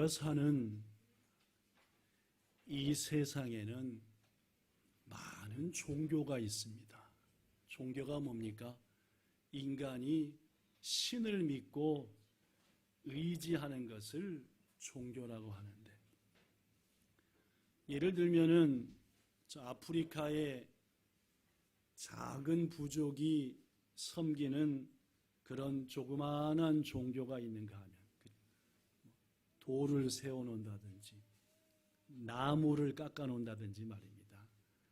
사는 이 세상에는 많은 종교가 있습니다. 종교가 뭡니까? 인간이 신을 믿고 의지하는 것을 종교라고 하는데, 예를 들면은 아프리카의 작은 부족이 섬기는 그런 조그마한 종교가 있는가 하면 돌을 세워놓는다든지 나무를 깎아놓는다든지 말입니다.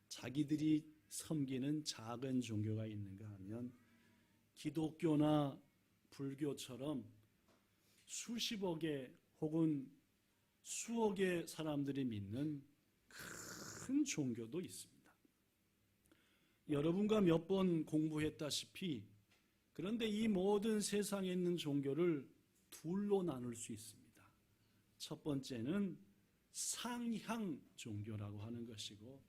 자기들이 섬기는 작은 종교가 있는가 하면 기독교나 불교처럼 수십억의 혹은 수억의 사람들이 믿는 큰 종교도 있습니다. 여러분과 몇 번 공부했다시피, 그런데 이 모든 세상에 있는 종교를 둘로 나눌 수 있습니다. 첫 번째는 상향 종교라고 하는 것이고,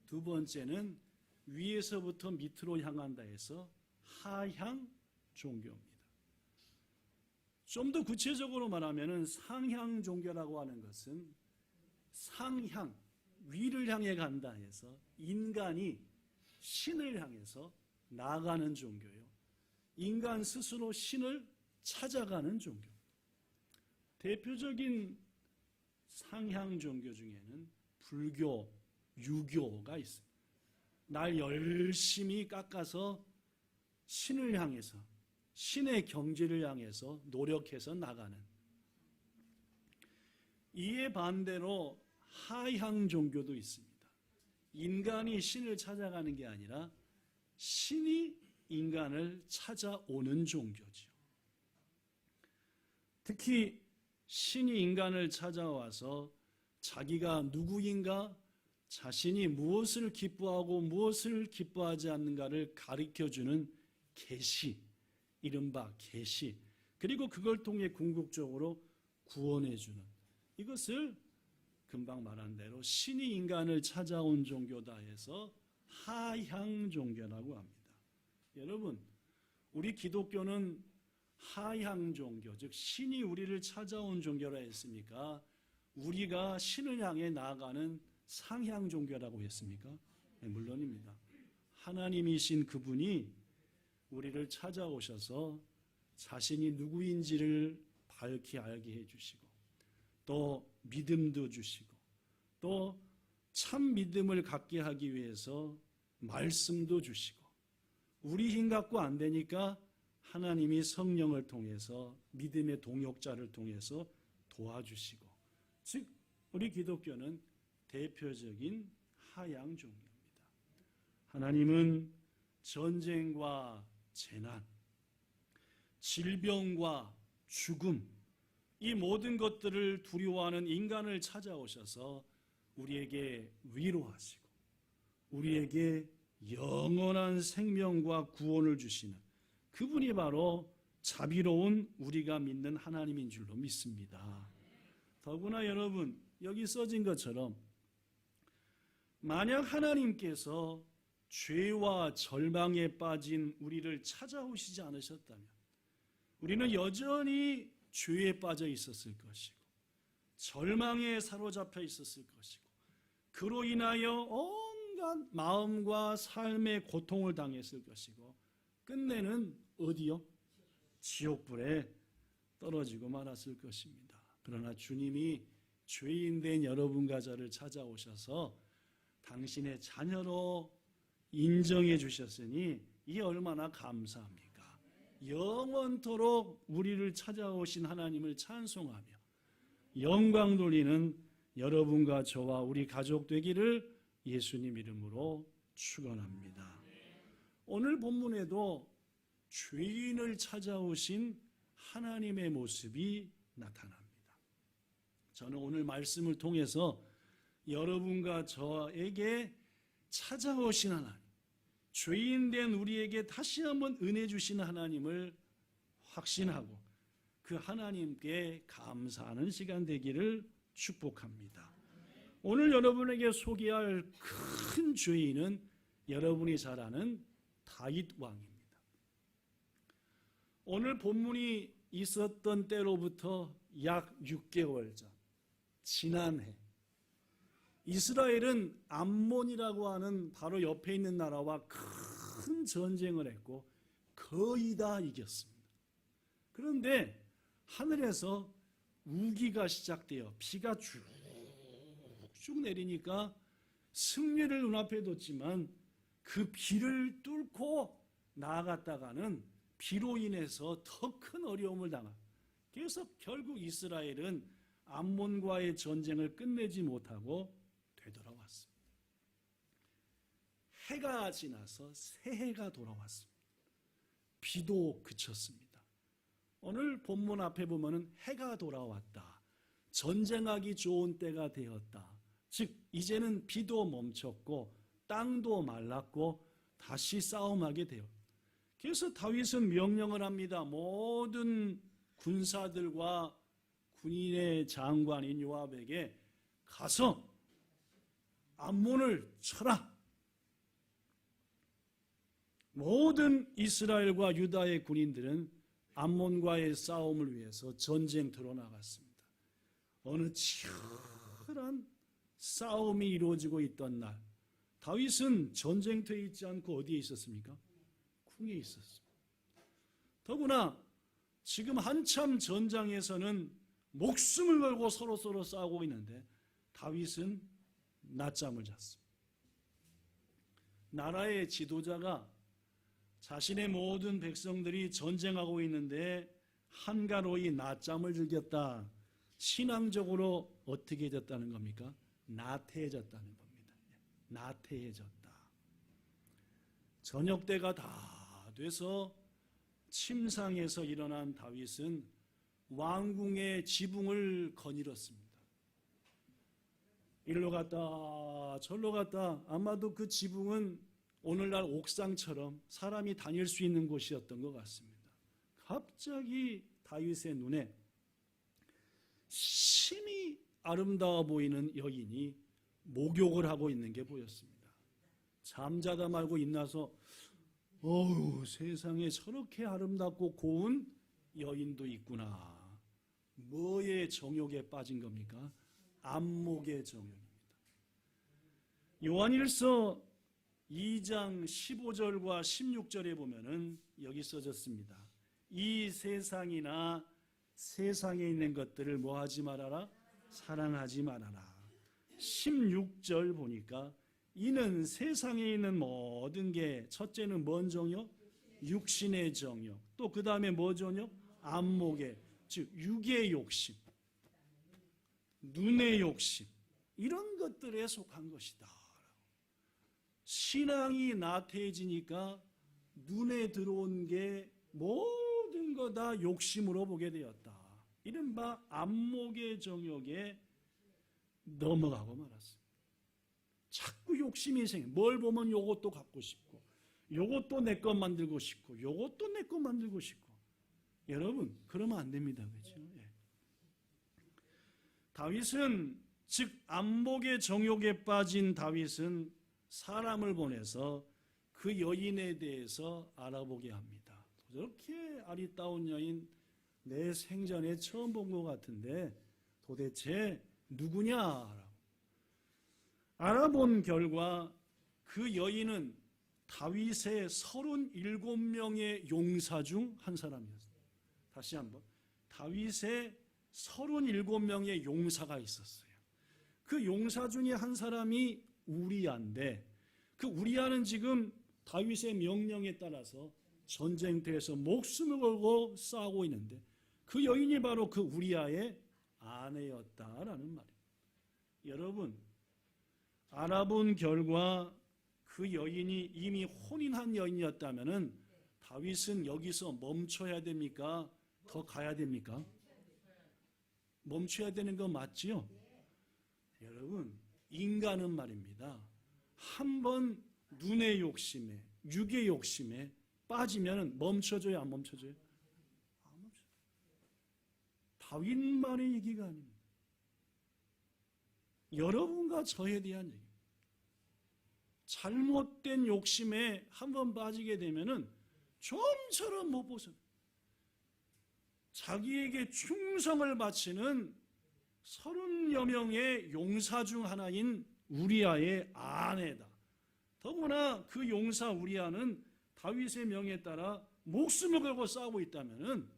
두 번째는 위에서부터 밑으로 향한다 해서 하향 종교입니다. 좀 더 구체적으로 말하면 상향 종교라고 하는 것은 상향, 위를 향해 간다 해서 인간이 신을 향해서 나아가는 종교요. 인간 스스로 신을 찾아가는 종교. 대표적인 상향 종교 중에는 불교, 유교가 있습니다. 날 열심히 깎아서 신을 향해서, 신의 경지를 향해서 노력해서 나가는. 이에 반대로 하향 종교도 있습니다. 인간이 신을 찾아가는 게 아니라 신이 인간을 찾아오는 종교죠. 특히 신이 인간을 찾아와서 자기가 누구인가, 자신이 무엇을 기뻐하고 무엇을 기뻐하지 않는가를 가르쳐주는 계시, 이른바 계시, 그리고 그걸 통해 궁극적으로 구원해주는, 이것을 금방 말한 대로 신이 인간을 찾아온 종교다 해서 하향 종교라고 합니다. 여러분, 우리 기독교는 하향 종교, 즉 신이 우리를 찾아온 종교라 했습니까? 우리가 신을 향해 나아가는 상향 종교라고 했습니까? 네, 물론입니다. 하나님이신 그분이 우리를 찾아오셔서 자신이 누구인지를 밝히 알게 해주시고, 또 믿음도 주시고, 또 참 믿음을 갖게 하기 위해서 말씀도 주시고, 우리 힘 갖고 안 되니까 하나님이 성령을 통해서 믿음의 동역자를 통해서 도와주시고, 즉 우리 기독교는 대표적인 하향 종교입니다. 하나님은 전쟁과 재난, 질병과 죽음, 이 모든 것들을 두려워하는 인간을 찾아오셔서 우리에게 위로하시고 우리에게 영원한 생명과 구원을 주시는 그분이 바로 자비로운 우리가 믿는 하나님인 줄로 믿습니다. 더구나 여러분, 여기 써진 것처럼 만약 하나님께서 죄와 절망에 빠진 우리를 찾아오시지 않으셨다면 우리는 여전히 죄에 빠져 있었을 것이고 절망에 사로잡혀 있었을 것이고 그로 인하여 온갖 마음과 삶의 고통을 당했을 것이고 끝내는 어디요? 지옥불에 떨어지고 말았을 것입니다. 그러나 주님이 죄인된 여러분과 저를 찾아오셔서 당신의 자녀로 인정해 주셨으니 이 얼마나 감사합니까? 영원토록 우리를 찾아오신 하나님을 찬송하며 영광 돌리는 여러분과 저와 우리 가족 되기를 예수님 이름으로 축원합니다. 오늘 본문에도 죄인을 찾아오신 하나님의 모습이 나타납니다. 저는 오늘 말씀을 통해서 여러분과 저에게 찾아오신 하나님, 죄인된 우리에게 다시 한번 은혜 주시는 하나님을 확신하고 그 하나님께 감사하는 시간 되기를 축복합니다. 오늘 여러분에게 소개할 큰 죄인은 여러분이 잘 아는 다윗 왕입니다. 오늘 본문이 있었던 때로부터 약 6개월 전, 지난해 이스라엘은 암몬이라고 하는 바로 옆에 있는 나라와 큰 전쟁을 했고 거의 다 이겼습니다. 그런데 하늘에서 우기가 시작되어 비가 쭉쭉 내리니까 승리를 눈앞에 뒀지만 그 비를 뚫고 나아갔다가는 비로 인해서 더 큰 어려움을 당한. 그래서 결국 이스라엘은 암몬과의 전쟁을 끝내지 못하고 되돌아왔습니다. 해가 지나서 새해가 돌아왔습니다. 비도 그쳤습니다. 오늘 본문 앞에 보면은 해가 돌아왔다. 전쟁하기 좋은 때가 되었다. 즉 이제는 비도 멈췄고 땅도 말랐고 다시 싸움하게 되었다. 그래서 다윗은 명령을 합니다. 모든 군사들과 군인의 장관인 요압에게 가서 암몬을 쳐라. 모든 이스라엘과 유다의 군인들은 암몬과의 싸움을 위해서 전쟁터로 나갔습니다. 어느 치열한 싸움이 이루어지고 있던 날, 다윗은 전쟁터에 있지 않고 어디에 있었습니까? 궁에 있었습니다. 더구나 지금 한참 전장에서는 목숨을 걸고 서로 싸우고 있는데 다윗은 낮잠을 잤습니다. 나라의 지도자가 자신의 모든 백성들이 전쟁하고 있는데 한가로이 낮잠을 즐겼다. 신앙적으로 어떻게 해졌다는 겁니까? 나태해졌다는 겁니다. 나태해졌다. 저녁 때가 다 돼서 침상에서 일어난 다윗은 왕궁의 지붕을 거닐었습니다. 일로 갔다 절로 갔다. 아마도 그 지붕은 오늘날 옥상처럼 사람이 다닐 수 있는 곳이었던 것 같습니다. 갑자기 다윗의 눈에 심히 아름다워 보이는 여인이 목욕을 하고 있는 게 보였습니다. 잠자다 말고 일어나서 어우, 세상에 저렇게 아름답고 고운 여인도 있구나. 뭐의 정욕에 빠진 겁니까? 안목의 정욕입니다. 요한일서 2장 15절과 16절에 보면은 여기 써졌습니다. 이 세상이나 세상에 있는 것들을 뭐 하지 말아라? 사랑하지 말아라. 16절 보니까 이는 세상에 있는 모든 게 첫째는 뭔 정욕? 육신의 정욕. 또 그 다음에 뭐 정욕? 안목의, 즉 육의 욕심, 눈의 욕심, 이런 것들에 속한 것이다. 신앙이 나태해지니까 눈에 들어온 게 모든 거 다 욕심으로 보게 되었다. 이른바 안목의 정욕에 넘어가고 말았습니다. 자꾸 욕심이 생겨. 뭘 보면 요것도 갖고 싶고, 요것도 내 것 만들고 싶고, 요것도 내 것 만들고 싶고. 여러분, 그러면 안 됩니다. 그렇죠? 예. 다윗은, 즉 안목의 정욕에 빠진 다윗은 사람을 보내서 그 여인에 대해서 알아보게 합니다. 저렇게 아리따운 여인 내 생전에 처음 본 것 같은데 도대체 누구냐? 알아본 결과 그 여인은 다윗의 37명의 용사 중 한 사람이었어요. 다시 한번, 다윗의 37명의 용사가 있었어요. 그 용사 중에 한 사람이 우리아인데, 그 우리아는 지금 다윗의 명령에 따라서 전쟁터에서 목숨을 걸고 싸우고 있는데 그 여인이 바로 그 우리아의 아내였다라는 말입니다. 여러분, 알아본 결과 그 여인이 이미 혼인한 여인이었다면 다윗은 여기서 멈춰야 됩니까? 더 가야 됩니까? 멈춰야 되는 거 맞지요? 여러분, 인간은 말입니다. 한번 눈의 욕심에, 육의 욕심에 빠지면 멈춰줘요, 안 멈춰줘요? 안 멈춰요. 다윗만의 얘기가 아닙니다. 여러분과 저에 대한 얘기. 잘못된 욕심에 한번 빠지게 되면은 좀처럼 못 벗어나요. 자기에게 충성을 바치는 30여 명의 용사 중 하나인 우리아의 아내다. 더구나 그 용사 우리아는 다윗의 명에 따라 목숨을 걸고 싸우고 있다면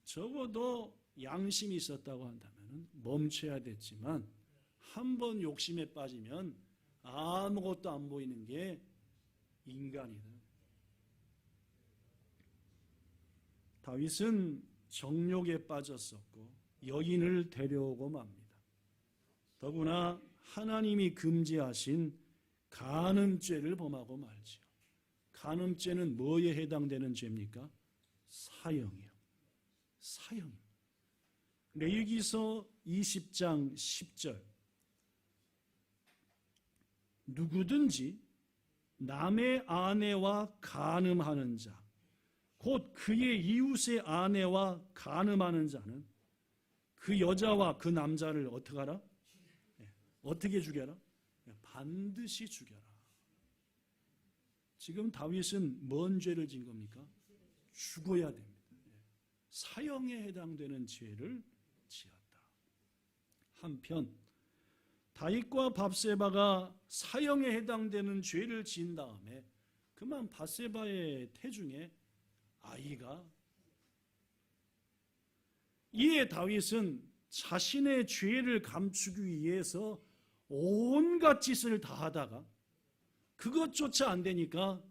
적어도 양심이 있었다고 한다면 멈춰야 됐지만 한 번 욕심에 빠지면 아무것도 안 보이는 게 인간이다. 다윗은 정욕에 빠졌었고 여인을 데려오고 맙니다. 더구나 하나님이 금지하신 간음죄를 범하고 말지요. 간음죄는 뭐에 해당되는 죄입니까? 사형이요. 사형. 레위기서 20장 10절. 누구든지 남의 아내와 간음하는 자, 곧 그의 이웃의 아내와 간음하는 자는 그 여자와 그 남자를 어떻게 하라? 어떻게 죽여라? 반드시 죽여라. 지금 다윗은 뭔 죄를 진 겁니까? 죽어야 됩니다. 사형에 해당되는 죄를 지었다. 한편 다윗과 밧세바가 사형에 해당되는 죄를 지은 다음에 그만 밧세바의 태중에 아이가, 이에 다윗은 자신의 죄를 감추기 위해서 온갖 짓을 다 하다가 그것조차 안 되니까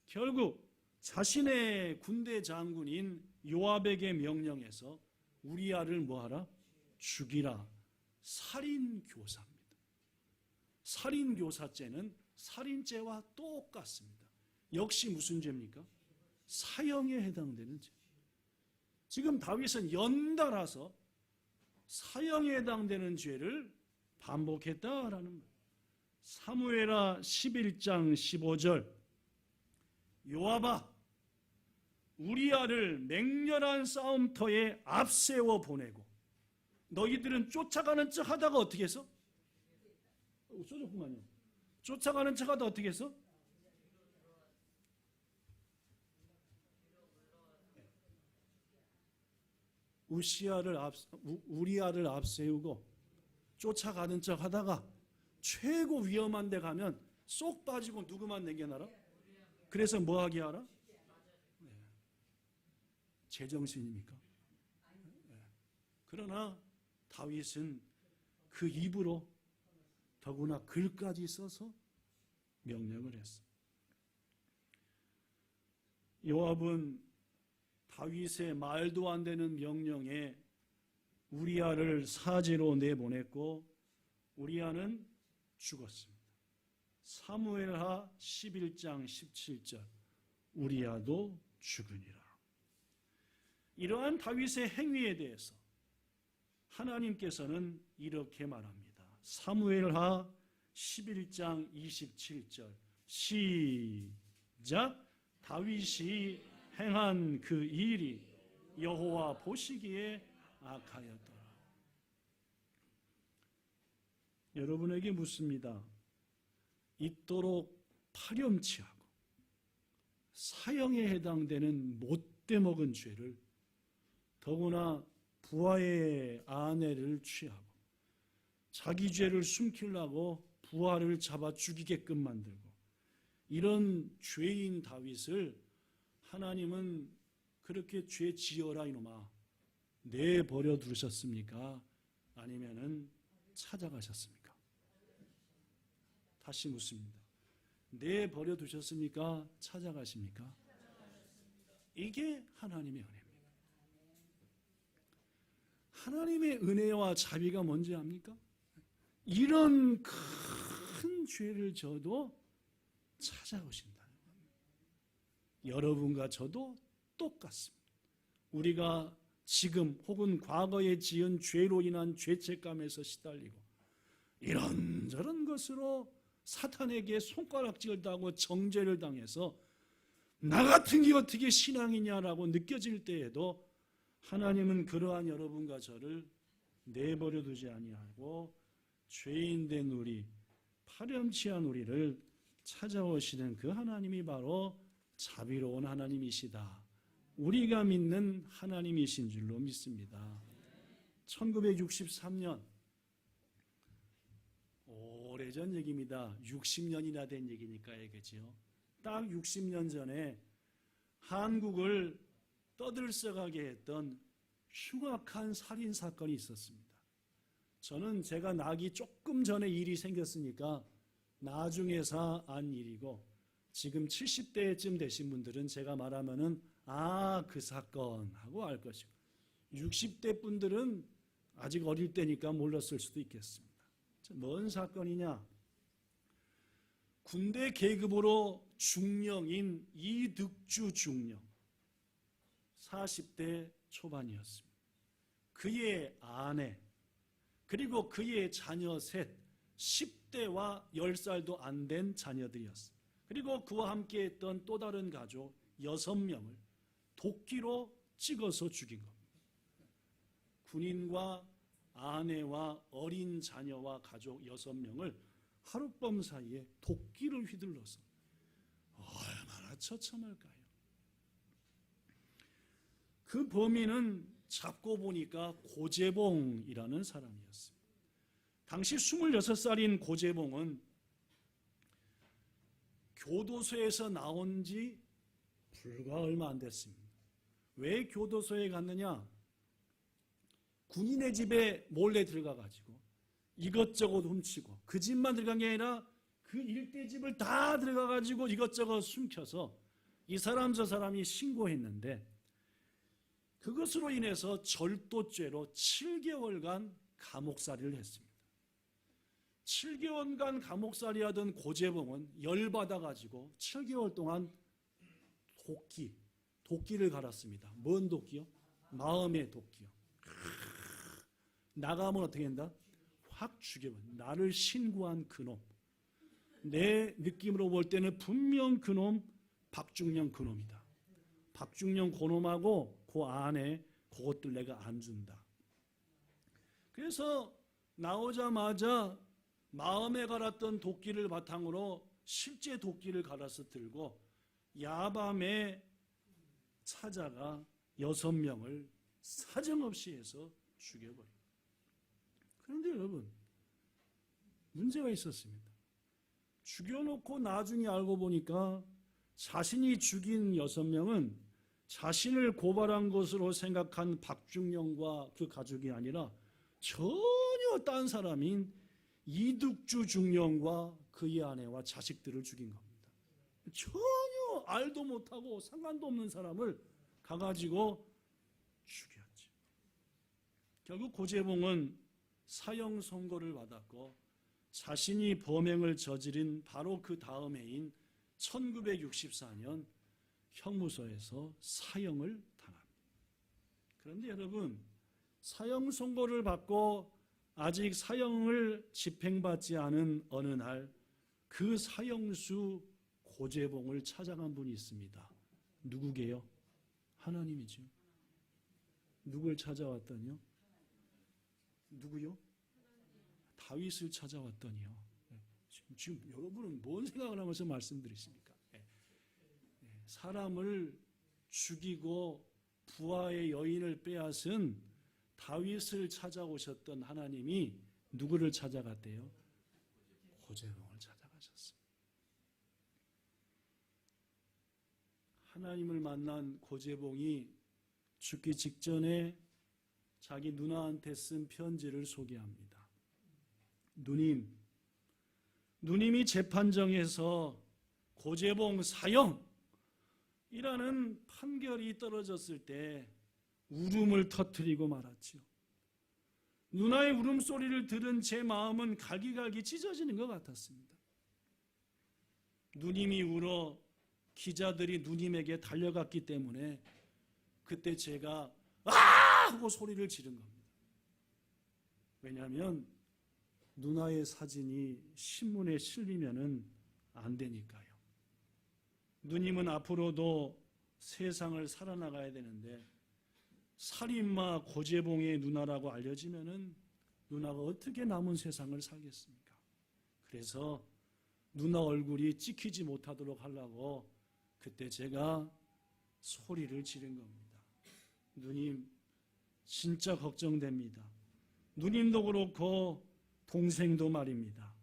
결국 자신의 군대 장군인 요압에게 명령해서 우리아를 뭐하라? 죽이라. 살인교사입니다. 살인교사죄는 살인죄와 똑같습니다. 역시 무슨 죄입니까? 사형에 해당되는 죄. 지금 다윗은 연달아서 사형에 해당되는 죄를 반복했다라는 거예요. 사무엘하 11장 15절. 요압아, 우리아를 맹렬한 싸움터에 앞세워 보내고 너희들은 쫓아가는 척 하다가 어떻게 했어? 쏘졌구만요. 쫓아가는 척 하다가 어떻게 했어? 우리아를 앞세우고 쫓아가는 척 하다가 최고 위험한 데 가면 쏙 빠지고 누구만 남겨놔라? 그래서 뭐 하게 하라? 제정신입니까? 그러나 다윗은 그 입으로 더구나 글까지 써서 명령을 했어. 요압은 다윗의 말도 안 되는 명령에 우리아를 사제로 내보냈고 우리아는 죽었습니다. 사무엘하 11장 17절. 우리아도 죽으니라. 이러한 다윗의 행위에 대해서 하나님께서는 이렇게 말합니다. 사무엘하 11장 27절. 시작. 다윗이 행한 그 일이 여호와 보시기에 악하였더라. 여러분에게 묻습니다. 이토록 파렴치하고 사형에 해당되는 못돼 먹은 죄를, 더구나 부하의 아내를 취하고 자기 죄를 숨기려고 부하를 잡아 죽이게끔 만들고 이런 죄인 다윗을 하나님은 그렇게 죄 지어라 이놈아 내버려 두셨습니까? 아니면은 찾아가셨습니까? 다시 묻습니다. 내버려 두셨습니까? 찾아가십니까? 이게 하나님의 은혜입니다. 하나님의 은혜와 자비가 뭔지 압니까? 이런 큰 죄를 져도 찾아오신다는 겁니다. 여러분과 저도 똑같습니다. 우리가 지금 혹은 과거에 지은 죄로 인한 죄책감에서 시달리고 이런저런 것으로 사탄에게 손가락질을 당하고 정죄를 당해서 나 같은 게 어떻게 신앙이냐라고 느껴질 때에도 하나님은 그러한 여러분과 저를 내버려 두지 아니하고 죄인된 우리, 파렴치한 우리를 찾아오시는 그 하나님이 바로 자비로운 하나님이시다. 우리가 믿는 하나님이신 줄로 믿습니다. 1963년, 오래전 얘기입니다. 60년이나 된 얘기니까요, 그죠? 딱 60년 전에 한국을 떠들썩하게 했던 흉악한 살인 사건이 있었습니다. 저는 제가 나기 조금 전에 일이 생겼으니까 나중에서 안 일이고, 지금 70대쯤 되신 분들은 제가 말하면은 그 사건 하고 알 것이고, 60대 분들은 아직 어릴 때니까 몰랐을 수도 있겠습니다. 뭔 사건이냐? 군대 계급으로 중령인 이득주 중령, 40대 초반이었습니다. 그의 아내, 그리고 그의 자녀 셋, 10대와 10살도 안 된 자녀들이었습니다. 그리고 그와 함께 했던 또 다른 가족 6명을 도끼로 찍어서 죽인 겁니다. 군인과 아내와 어린 자녀와 가족 6명을 하룻밤 사이에 도끼를 휘둘러서, 얼마나 처참할까요? 그 범인은 잡고 보니까 고재봉이라는 사람이었습니다. 당시 26살인 고재봉은 교도소에서 나온 지 불과 얼마 안 됐습니다. 왜 교도소에 갔느냐? 군인의 집에 몰래 들어가가지고 이것저것 훔치고, 그 집만 들어간 게 아니라 그 일대 집을 다 들어가가지고 이것저것 숨겨서 이 사람 저 사람이 신고했는데, 그것으로 인해서 절도죄로 7개월간 감옥살이를 했습니다. 7개월간 감옥살이 하던 고재봉은 열받아가지고 7개월 동안 도끼를 갈았습니다. 뭔 도끼요? 마음의 도끼요. 나가면 어떻게 된다? 확 죽여버려. 나를 신고한 그놈. 내 느낌으로 볼 때는 분명 그놈 박중령 그놈이다. 박중령 그놈하고 그 안에 그것들 내가 안 준다. 그래서 나오자마자 마음에 갈았던 도끼를 바탕으로 실제 도끼를 갈아서 들고 야밤에 찾아가 6명을 사정없이 해서 죽여버립니다. 그런데 여러분, 문제가 있었습니다. 죽여놓고 나중에 알고 보니까 자신이 죽인 6명은 자신을 고발한 것으로 생각한 박중령과 그 가족이 아니라 전혀 딴 사람인 이득주 중령과 그의 아내와 자식들을 죽인 겁니다. 전혀 알도 못하고 상관도 없는 사람을 가가지고 죽였죠. 결국 고재봉은 사형 선고를 받았고, 자신이 범행을 저지른 바로 그 다음 해인 1964년 형무소에서 사형을 당합니다. 그런데 여러분, 사형 선고를 받고 아직 사형을 집행받지 않은 어느 날, 그 사형수 고재봉을 찾아간 분이 있습니다. 누구게요? 하나님이죠. 누굴 찾아왔더니요? 누구요? 다윗을 찾아왔더니요. 지금 여러분은 뭔 생각을 하면서 말씀드리십니까? 사람을 죽이고 부하의 여인을 빼앗은 다윗을 찾아오셨던 하나님이 누구를 찾아갔대요? 고재봉을 찾아가셨습니다. 하나님을 만난 고재봉이 죽기 직전에 자기 누나한테 쓴 편지를 소개합니다. 누님이 재판정에서 고재봉 사형이라는 판결이 떨어졌을 때 울음을 터뜨리고 말았죠. 누나의 울음소리를 들은 제 마음은 갈기갈기 찢어지는 것 같았습니다. 누님이 울어 기자들이 누님에게 달려갔기 때문에 그때 제가 하고 소리를 지른 겁니다. 왜냐하면 누나의 사진이 신문에 실리면은 안 되니까요. 누님은 앞으로도 세상을 살아나가야 되는데 살인마 고재봉의 누나라고 알려지면은 누나가 어떻게 남은 세상을 살겠습니까? 그래서 누나 얼굴이 찍히지 못하도록 하려고 그때 제가 소리를 지른 겁니다. 누님, 진짜 걱정됩니다. 누님도 그렇고 동생도 말입니다.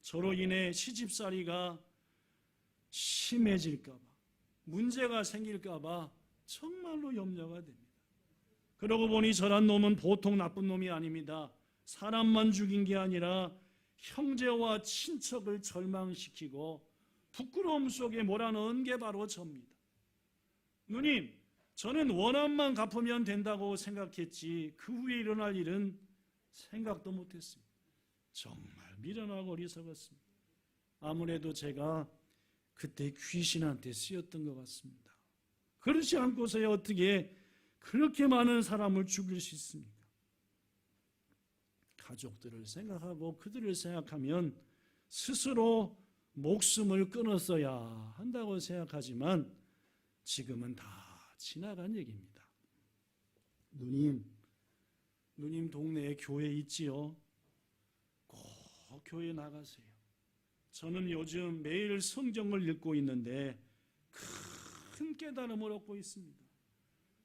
저로 인해 시집살이가 심해질까 봐, 문제가 생길까 봐 정말로 염려가 됩니다. 그러고 보니 저란 놈은 보통 나쁜 놈이 아닙니다. 사람만 죽인 게 아니라 형제와 친척을 절망시키고 부끄러움 속에 몰아넣은 게 바로 접니다. 누님, 저는 원한만 갚으면 된다고 생각했지 그 후에 일어날 일은 생각도 못했습니다. 정말 미련하고 어리석었습니다. 아무래도 제가 그때 귀신한테 쓰였던 것 같습니다. 그렇지 않고서야 어떻게 그렇게 많은 사람을 죽일 수 있습니까? 가족들을 생각하고 그들을 생각하면 스스로 목숨을 끊었어야 한다고 생각하지만 지금은 다 지나간 얘기입니다. 누님 동네에 교회 있지요? 꼭 교회 나가세요. 저는 요즘 매일 성경을 읽고 있는데 큰 깨달음을 얻고 있습니다.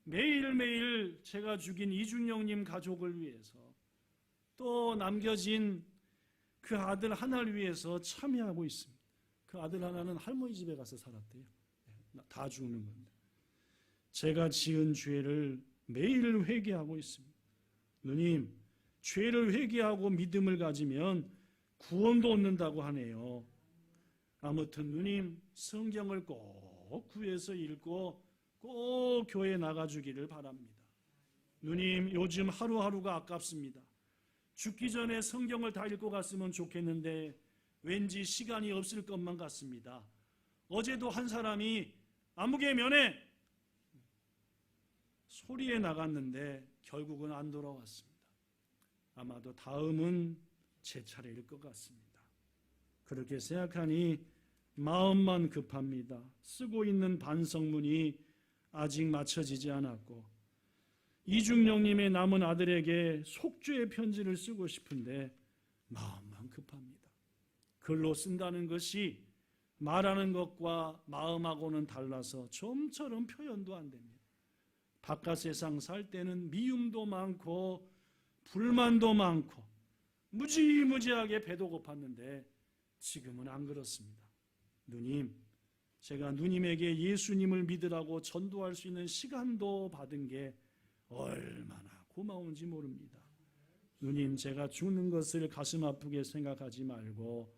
매일매일 제가 죽인 이준영님 가족을 위해서 또 남겨진 그 아들 하나를 위해서 참여하고 있습니다. 그 아들 하나는 할머니 집에 가서 살았대요. 다 죽는 건데. 제가 지은 죄를 매일 회개하고 있습니다. 누님, 죄를 회개하고 믿음을 가지면 구원도 얻는다고 하네요. 아무튼 누님, 성경을 꼭 구해서 읽고 꼭 교회 나가주기를 바랍니다. 누님, 요즘 하루하루가 아깝습니다. 죽기 전에 성경을 다 읽고 갔으면 좋겠는데 왠지 시간이 없을 것만 같습니다. 어제도 한 사람이 아무개 면회 소리에 나갔는데 결국은 안 돌아왔습니다. 아마도 다음은 제 차례일 것 같습니다. 그렇게 생각하니 마음만 급합니다. 쓰고 있는 반성문이 아직 맞춰지지 않았고 이중령님의 남은 아들에게 속죄의 편지를 쓰고 싶은데 마음만 급합니다. 글로 쓴다는 것이 말하는 것과 마음하고는 달라서 좀처럼 표현도 안 됩니다. 바깥 세상 살 때는 미움도 많고 불만도 많고 무지무지하게 배도 고팠는데 지금은 안 그렇습니다. 누님, 제가 누님에게 예수님을 믿으라고 전도할 수 있는 시간도 받은 게 얼마나 고마운지 모릅니다. 누님, 제가 죽는 것을 가슴 아프게 생각하지 말고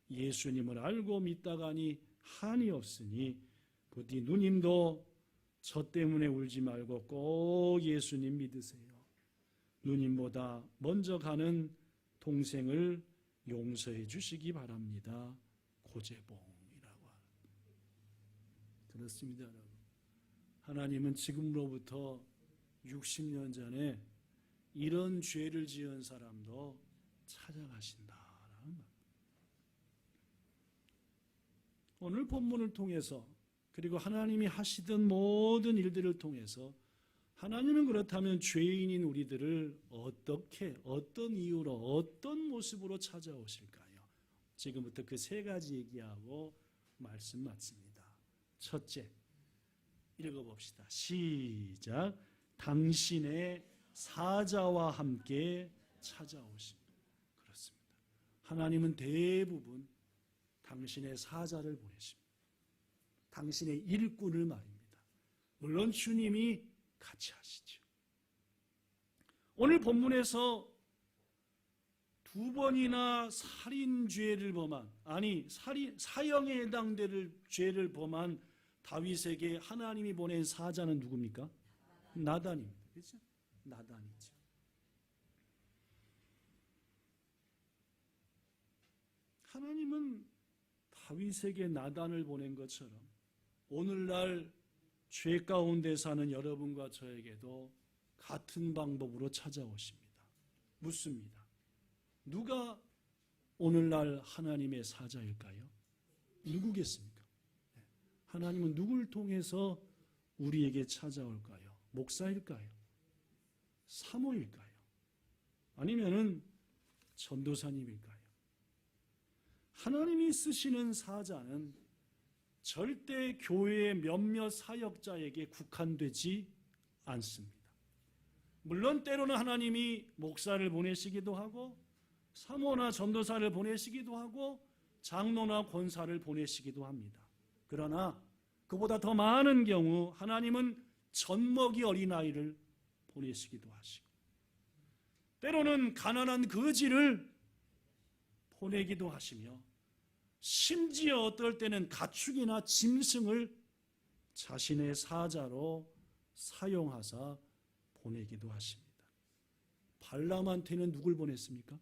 예수님을 알고 믿다가니 한이 없으니 부디 누님도 저 때문에 울지 말고 꼭 예수님 믿으세요. 누님보다 먼저 가는 동생을 용서해 주시기 바랍니다. 고재봉이라고 합니다. 그렇습니다, 여러분. 하나님은 지금으로부터 60년 전에 이런 죄를 지은 사람도 찾아가신다라는 말. 오늘 본문을 통해서 그리고 하나님이 하시던 모든 일들을 통해서 하나님은 그렇다면 죄인인 우리들을 어떻게, 어떤 이유로, 어떤 모습으로 찾아오실까요? 지금부터 그 세 가지 얘기하고 말씀 마칩니다. 첫째, 읽어봅시다. 시작. 당신의 사자와 함께 찾아오십니다. 그렇습니다. 하나님은 대부분 당신의 사자를 보내십니다. 당신의 일꾼을 말입니다. 물론 주님이 같이 하시죠. 오늘 본문에서 두 번이나 살인죄를 범한, 사형에 해당될 죄를 범한 다윗에게 하나님이 보낸 사자는 누굽니까? 나단입니다. 그렇죠? 나단이죠. 하나님은 다윗에게 나단을 보낸 것처럼 오늘날 죄 가운데 사는 여러분과 저에게도 같은 방법으로 찾아오십니다. 묻습니다. 누가 오늘날 하나님의 사자일까요? 누구겠습니까? 하나님은 누굴 통해서 우리에게 찾아올까요? 목사일까요? 사모일까요? 아니면은 전도사님일까요? 하나님이 쓰시는 사자는 절대 교회의 몇몇 사역자에게 국한되지 않습니다. 물론 때로는 하나님이 목사를 보내시기도 하고 사모나 전도사를 보내시기도 하고 장로나 권사를 보내시기도 합니다. 그러나 그보다 더 많은 경우 하나님은 젖먹이 어린아이를 보내시기도 하시고 때로는 가난한 거지를 보내기도 하시며 심지어 어떨 때는 가축이나 짐승을 자신의 사자로 사용하사 보내기도 하십니다. 발람한테는 누굴 보냈습니까?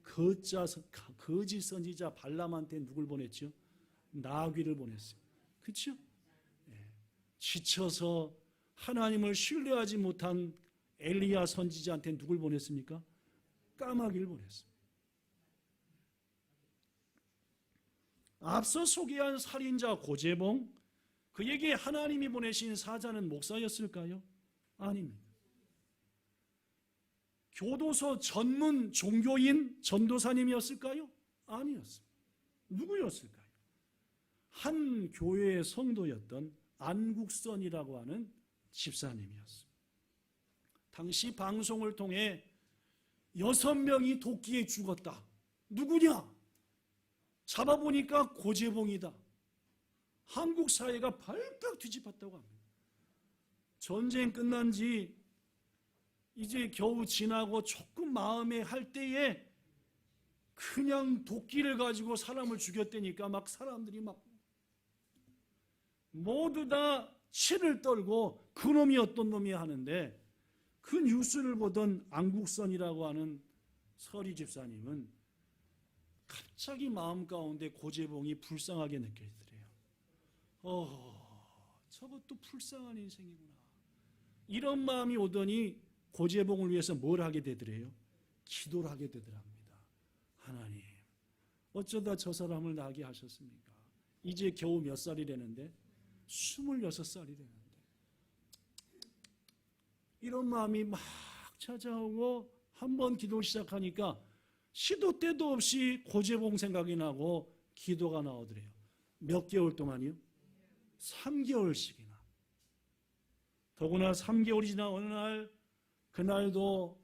거짓 선지자 발람한테 누굴 보냈죠? 나귀를 보냈어요. 그렇죠? 지쳐서 하나님을 신뢰하지 못한 엘리야 선지자한테 누굴 보냈습니까? 까마귀를 보냈어요. 앞서 소개한 살인자 고재봉, 그에게 하나님이 보내신 사자는 목사였을까요? 아닙니다. 교도소 전문 종교인 전도사님이었을까요? 아니었습니다. 누구였을까요? 한 교회의 성도였던 안국선이라고 하는 집사님이었습니다. 당시 방송을 통해 6명이 도끼에 죽었다. 누구냐? 잡아보니까 고재봉이다. 한국 사회가 발칵 뒤집었다고 합니다. 전쟁 끝난 지 이제 겨우 지나고 조금 마음에 할 때에 그냥 도끼를 가지고 사람을 죽였다니까 막 사람들이 막 모두 다 치를 떨고 그놈이 어떤 놈이야 하는데 그 뉴스를 보던 안국선이라고 하는 서리 집사님은 갑자기 마음 가운데 고재봉이 불쌍하게 느껴지더래요. 저것도 불쌍한 인생이구나. 이런 마음이 오더니 고재봉을 위해서 뭘 하게 되더래요? 기도를 하게 되더랍니다. 하나님, 어쩌다 저 사람을 나게 하셨습니까? 이제 겨우 몇 살이라는데? 26살이라는데. 이런 마음이 막 찾아오고 한번 기도 시작하니까 시도 때도 없이 고재봉 생각이 나고 기도가 나오더래요. 몇 개월 동안이요? 3개월씩이나. 더구나 3개월이 지나 어느 날 그날도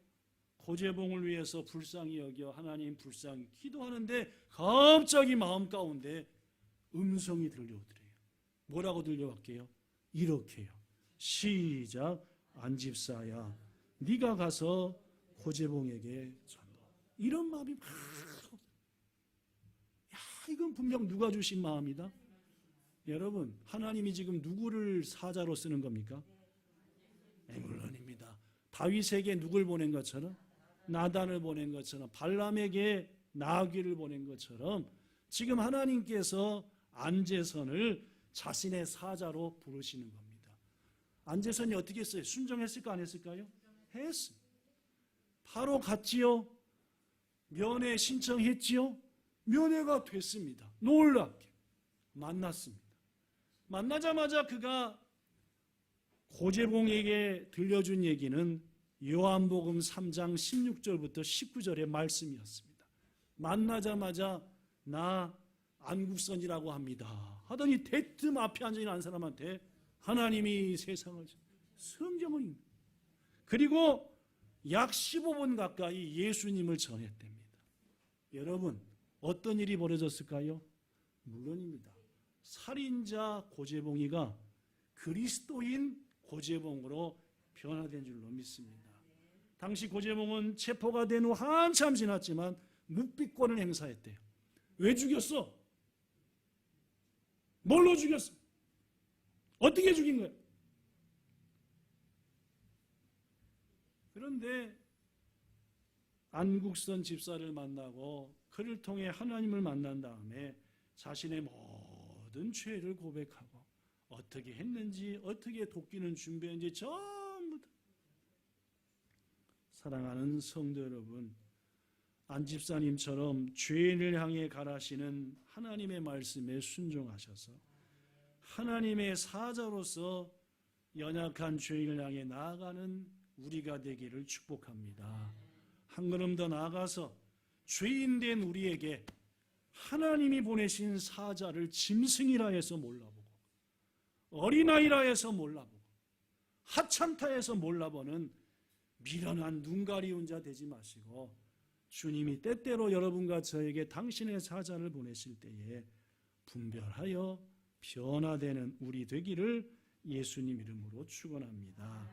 고재봉을 위해서 불쌍히 여겨 하나님 불쌍히 기도하는데 갑자기 마음 가운데 음성이 들려오더래요. 뭐라고 들려왔게요? 이렇게요. 시작. 안집사야, 네가 가서 고재봉에게 전도. 이런 마음이 막 이건 분명 누가 주신 마음이다. 여러분, 하나님이 지금 누구를 사자로 쓰는 겁니까? 물론입니다. 다윗에게 누굴 보낸 것처럼, 나단을 보낸 것처럼, 발람에게 나귀를 보낸 것처럼 지금 하나님께서 안제선을 자신의 사자로 부르시는 겁니다. 안제선이 어떻게 했어요? 순종했을까 안 했을까요? 했어요. 바로 갔지요. 면회 신청했지요. 면회가 됐습니다. 놀랍게 만났습니다. 만나자마자 그가 고재봉에게 들려준 얘기는 요한복음 3장 16절부터 19절의 말씀이었습니다. 만나자마자 나 안국선이라고 합니다 하더니 대뜸 앞에 앉아있는 사람한테 하나님이 세상을 성경을 읽는, 그리고 약 15분 가까이 예수님을 전했답니다. 여러분, 어떤 일이 벌어졌을까요? 물론입니다. 살인자 고재봉이가 그리스도인 고재봉으로 변화된 줄로 믿습니다. 당시 고재봉은 체포가 된 후 한참 지났지만 묵비권을 행사했대요. 왜 죽였어? 뭘로 죽였어? 어떻게 죽인 거예요? 그런데 안국선 집사를 만나고 그를 통해 하나님을 만난 다음에 자신의 모든 죄를 고백하고 어떻게 했는지, 어떻게 도끼는 준비했는지 전부 다. 사랑하는 성도 여러분, 안 집사님처럼 죄인을 향해 가라시는 하나님의 말씀에 순종하셔서 하나님의 사자로서 연약한 죄인을 향해 나아가는 우리가 되기를 축복합니다. 한 걸음 더 나아가서 죄인된 우리에게 하나님이 보내신 사자를 짐승이라 해서 몰라보고 어린아이라 해서 몰라보고 하찮다해서 몰라보는 미련한 눈 가리운 자 되지 마시고 주님이 때때로 여러분과 저에게 당신의 사자를 보내실 때에 분별하여 변화되는 우리 되기를 예수님 이름으로 축원합니다.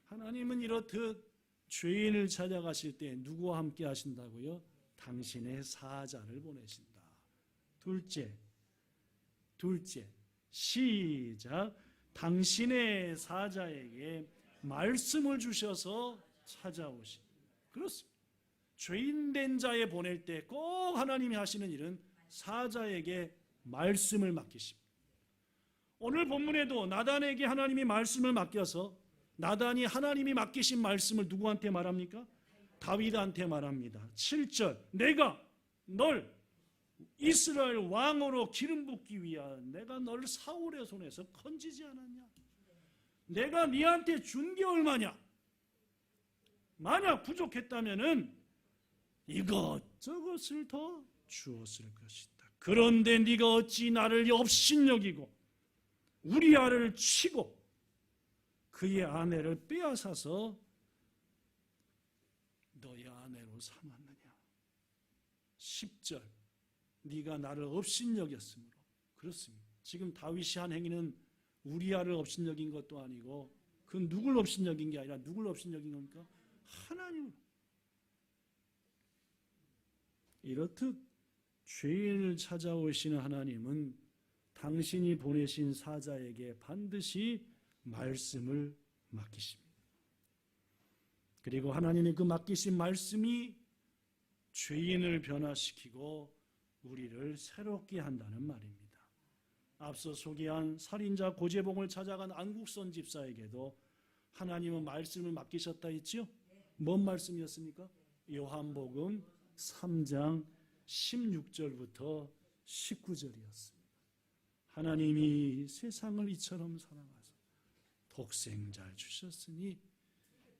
하나님은 이렇듯 죄인을 찾아가실 때 누구와 함께 하신다고요? 당신의 사자를 보내신다. 둘째, 시작. 당신의 사자에게 말씀을 주셔서 찾아오신. 그렇습니다. 죄인된 자에 보낼 때 꼭 하나님이 하시는 일은 사자에게 말씀을 맡기십니다. 오늘 본문에도 나단에게 하나님이 말씀을 맡겨서 나단이 하나님이 맡기신 말씀을 누구한테 말합니까? 다윗한테 말합니다. 7절 내가 널 이스라엘 왕으로 기름 붓기 위하여 내가 널 사울의 손에서 건지지 않았냐? 내가 네한테 준 게 얼마냐? 만약 부족했다면은 이것저것을 더 주었을 것이다. 그런데 네가 어찌 나를 업신여기고 우리아를 치고 그의 아내를 빼앗아서 너의 아내로 삼았느냐? 10절 네가 나를 업신여겼으므로. 그렇습니다. 지금 다윗이 한 행위는 우리아를 업신여긴 것도 아니고 그 누굴 업신여긴 게 아니라 누굴 업신여긴 겁니까? 하나님을. 이렇듯 죄인을 찾아오시는 하나님은 당신이 보내신 사자에게 반드시 말씀을 맡기십니다. 그리고 하나님의 그 맡기신 말씀이 죄인을 변화시키고 우리를 새롭게 한다는 말입니다. 앞서 소개한 살인자 고재봉을 찾아간 안국선 집사에게도 하나님은 말씀을 맡기셨다 했죠? 뭔 말씀이었습니까? 요한복음 3장 16절부터 19절이었습니다. 하나님이 세상을 이처럼 사랑하사 독생자를 주셨으니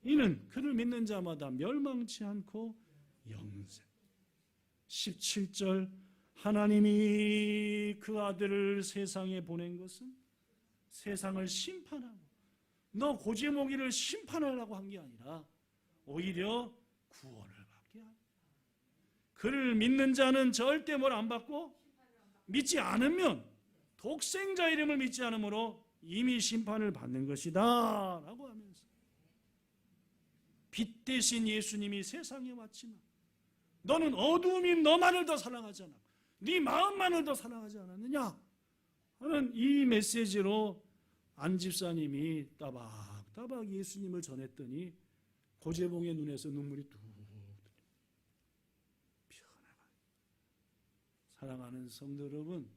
이는 그를 믿는 자마다 멸망치 않고 영생. 17절 하나님이 그 아들을 세상에 보낸 것은 세상을 심판하고 너 고재목이를 심판하려고 한 게 아니라 오히려 구원을 받게 하고 그를 믿는 자는 절대 뭘 안 받고 믿지 않으면 독생자 이름을 믿지 않으므로 이미 심판을 받는 것이다 라고 하면서 빛 대신 예수님이 세상에 왔지만 너는 어두움이 너만을 더 사랑하지 않았고 네 마음만을 더 사랑하지 않았느냐 하는 이 메시지로 안 집사님이 따박따박 예수님을 전했더니 고재봉의 눈에서 눈물이 뚝 피어나가. 사랑하는 성도 여러분,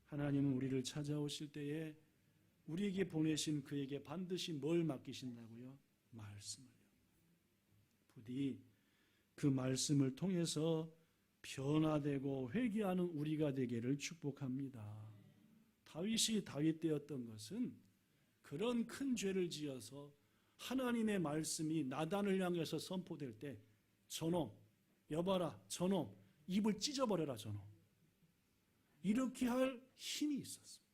하나님은 우리를 찾아오실 때에 우리에게 보내신 그에게 반드시 뭘 맡기신다고요? 말씀을요. 부디 그 말씀을 통해서 변화되고 회개하는 우리가 되기를 축복합니다. 다윗이 다윗 되었던 것은 그런 큰 죄를 지어서 하나님의 말씀이 나단을 향해서 선포될 때 저놈, 여봐라 저놈, 입을 찢어버려라 저놈 이렇게 할 힘이 있었습니다.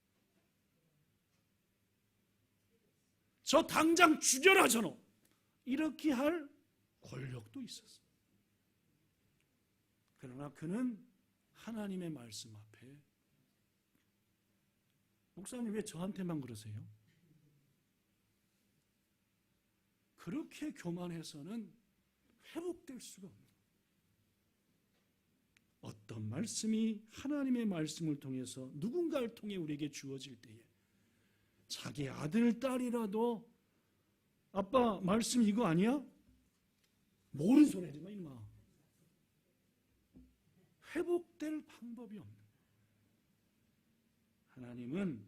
저 당장 죽여라 저놈 이렇게 할 권력도 있었습니다. 그러나 그는 하나님의 말씀 앞에 목사님 왜 저한테만 그러세요? 그렇게 교만해서는 회복될 수가 없는 어떤 말씀이 하나님의 말씀을 통해서 누군가를 통해 우리에게 주어질 때에 자기 아들, 딸이라도 아빠 말씀 이거 아니야? 모르는 소리 하지 마 이놈아. 회복될 방법이 없는 하나님은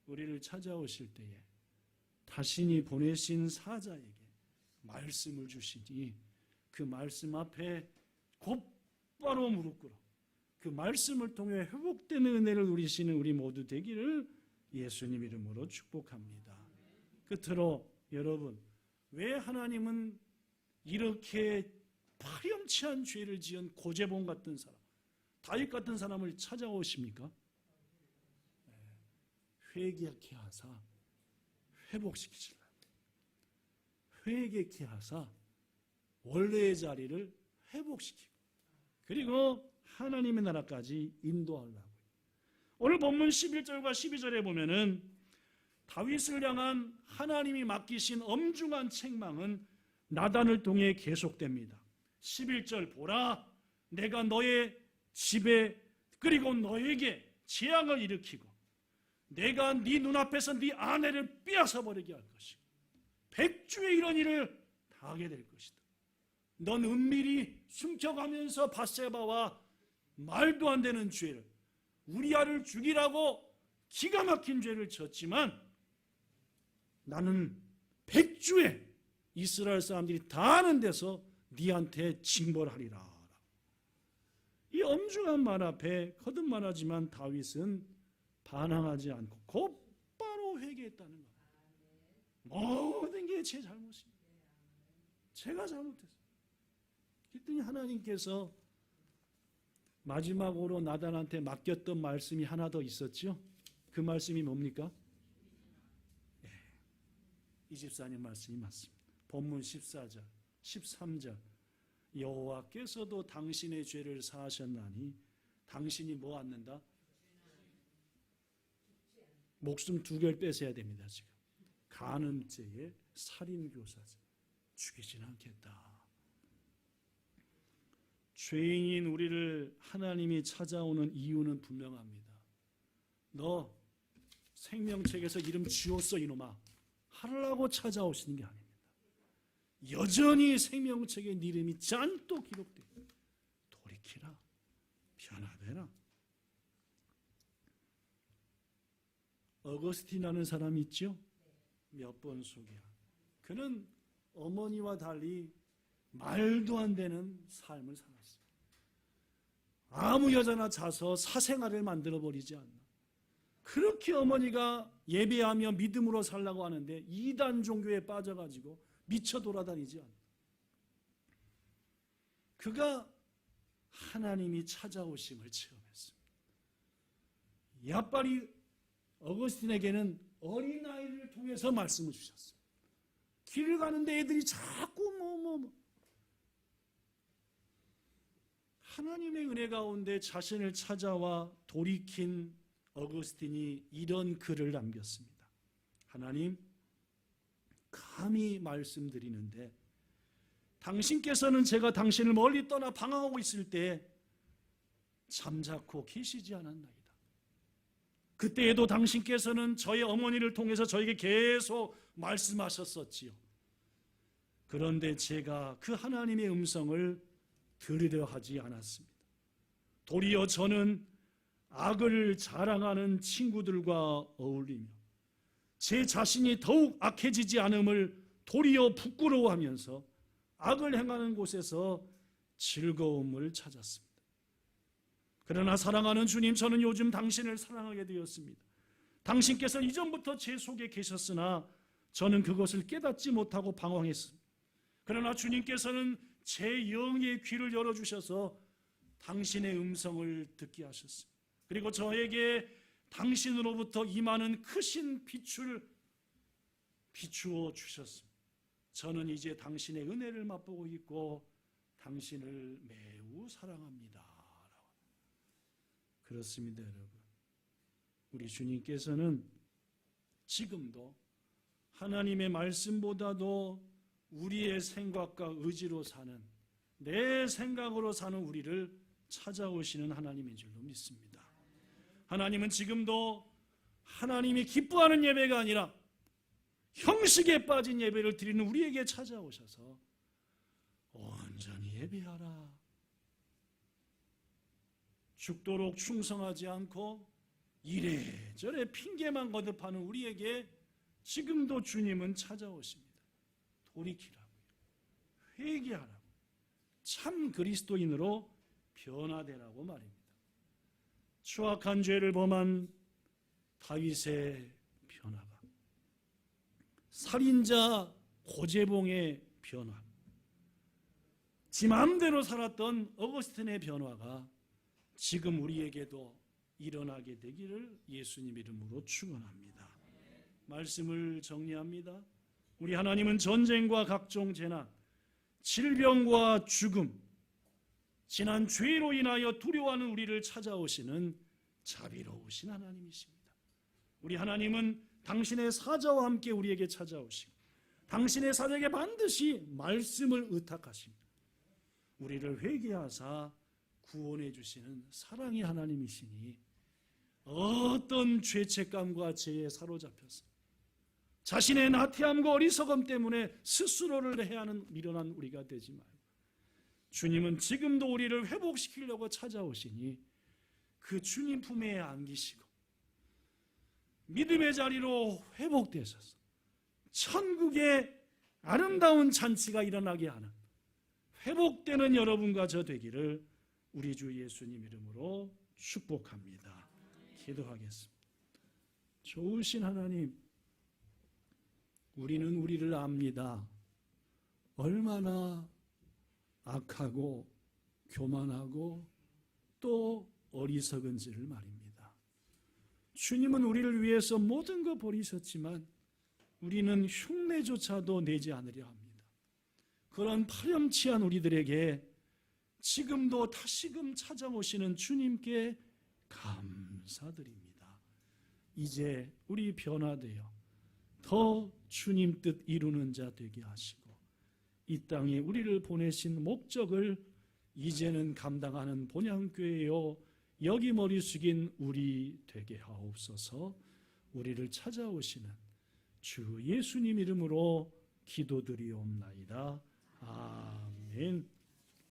우리를 찾아오실 때에 자신이 보내신 사자에게 말씀을 주시니 그 말씀 앞에 곧바로 무릎 꿇어 그 말씀을 통해 회복되는 은혜를 누리시는 우리 모두 되기를 예수님 이름으로 축복합니다. 끝으로 여러분, 왜 하나님은 이렇게 파렴치한 죄를 지은 고재봉 같은 사람, 다윗 같은 사람을 찾아오십니까? 회개하게 하사 회복시키시라. 회개케 하사 원래의 자리를 회복시키고 그리고 하나님의 나라까지 인도하려고. 오늘 본문 11절과 12절에 보면은 다윗을 향한 하나님이 맡기신 엄중한 책망은 나단을 통해 계속됩니다. 11절 보라 내가 너의 집에 그리고 너에게 재앙을 일으키고 내가 네 눈앞에서 네 아내를 빼앗아 버리게 할 것이고 백주의 이런 일을 당하게 될 것이다. 넌 은밀히 숨겨가면서 밧세바와 말도 안 되는 죄를 우리아를 죽이라고 기가 막힌 죄를 졌지만 나는 백주에 이스라엘 사람들이 다 아는 데서 네한테 징벌하리라. 이 엄중한 말 앞에 거듭말하지만 다윗은 반항하지 않고 곧바로 회개했다는 거예요. 모든 게 제 잘못입니다. 제가 잘못했어요. 그랬더니 하나님께서 마지막으로 나단한테 맡겼던 말씀이 하나 더 있었죠. 그 말씀이 뭡니까? 24년 말씀이 맞습니다. 본문 14절, 13절 여호와께서도 당신의 죄를 사하셨나니 당신이 뭐 않는다? 목숨 2개를 뺏어야 됩니다. 지금 간음죄에 살인교사죄 죽이진 않겠다. 죄인인 우리를 하나님이 찾아오는 이유는 분명합니다. 너 생명책에서 이름 지웠어 이놈아 하려고 찾아오시는 게 아닙니다. 여전히 생명책에 네 이름이 잔뜩 기록되어 돌이키라 변화되라. 어거스틴이라는 사람이 있죠? 몇 번 소개한. 그는 어머니와 달리 말도 안 되는 삶을 살았어요. 아무 여자나 자서 사생활을 만들어버리지 않나. 그렇게 어머니가 예배하며 믿음으로 살라고 하는데 이단 종교에 빠져가지고 미쳐 돌아다니지 않나. 그가 하나님이 찾아오심을 체험했습니다. 야빨이 어거스틴에게는 어린아이를 통해서 말씀을 주셨어요. 길을 가는데 애들이 자꾸 하나님의 은혜 가운데 자신을 찾아와 돌이킨 어거스틴이 이런 글을 남겼습니다. 하나님, 감히 말씀드리는데 당신께서는 제가 당신을 멀리 떠나 방황하고 있을 때 잠자코 계시지 않았나이다. 그때에도 당신께서는 저의 어머니를 통해서 저에게 계속 말씀하셨었지요. 그런데 제가 그 하나님의 음성을 들으려 하지 않았습니다. 도리어 저는 악을 자랑하는 친구들과 어울리며 제 자신이 더욱 악해지지 않음을 도리어 부끄러워하면서 악을 행하는 곳에서 즐거움을 찾았습니다. 그러나 사랑하는 주님, 저는 요즘 당신을 사랑하게 되었습니다. 당신께서 이전부터 제 속에 계셨으나 저는 그것을 깨닫지 못하고 방황했습니다. 그러나 주님께서는 제 영의 귀를 열어주셔서 당신의 음성을 듣게 하셨습니다. 그리고 저에게 당신으로부터 임하는 크신 빛을 비추어 주셨습니다. 저는 이제 당신의 은혜를 맛보고 있고 당신을 매우 사랑합니다. 그렇습니다, 여러분. 우리 주님께서는 지금도 하나님의 말씀보다도 우리의 생각과 의지로 사는, 내 생각으로 사는 우리를 찾아오시는 하나님인 줄로 믿습니다. 하나님은 지금도 하나님이 기뻐하는 예배가 아니라 형식에 빠진 예배를 드리는 우리에게 찾아오셔서 온전히 예배하라. 죽도록 충성하지 않고 이래저래 핑계만 거듭하는 우리에게 지금도 주님은 찾아오십니다. 돌이키라고요. 회개하라고. 참 그리스도인으로 변화되라고 말입니다. 추악한 죄를 범한 다윗의 변화가, 살인자 고재봉의 변화, 지 마음대로 살았던 어거스틴의 변화가 지금 우리에게도 일어나게 되기를 예수님 이름으로 축원합니다. 말씀을 정리합니다. 우리 하나님은 전쟁과 각종 재난, 질병과 죽음, 지난 죄로 인하여 두려워하는 우리를 찾아오시는 자비로우신 하나님이십니다. 우리 하나님은 당신의 사자와 함께 우리에게 찾아오시고 당신의 사자에게 반드시 말씀을 의탁하십니다. 우리를 회개하사 구원해 주시는 사랑의 하나님이시니 어떤 죄책감과 죄에 사로잡혀서 자신의 나태함과 어리석음 때문에 스스로를 해하는 미련한 우리가 되지 말고 주님은 지금도 우리를 회복시키려고 찾아오시니 그 주님 품에 안기시고 믿음의 자리로 회복되셔서 천국의 아름다운 잔치가 일어나게 하는 회복되는 여러분과 저 되기를 우리 주 예수님 이름으로 축복합니다. 기도하겠습니다. 좋으신 하나님, 우리는 우리를 압니다. 얼마나 악하고 교만하고 또 어리석은지를 말입니다. 주님은 우리를 위해서 모든 것 버리셨지만 우리는 흉내조차도 내지 않으려 합니다. 그런 파렴치한 우리들에게 지금도 다시금 찾아오시는 주님께 감사드립니다. 이제 우리 변화되어 더 주님 뜻 이루는 자 되게 하시고 이 땅에 우리를 보내신 목적을 이제는 감당하는 본향교회요 여기 머리 숙인 우리 되게 하옵소서. 우리를 찾아오시는 주 예수님 이름으로 기도드리옵나이다. 아멘.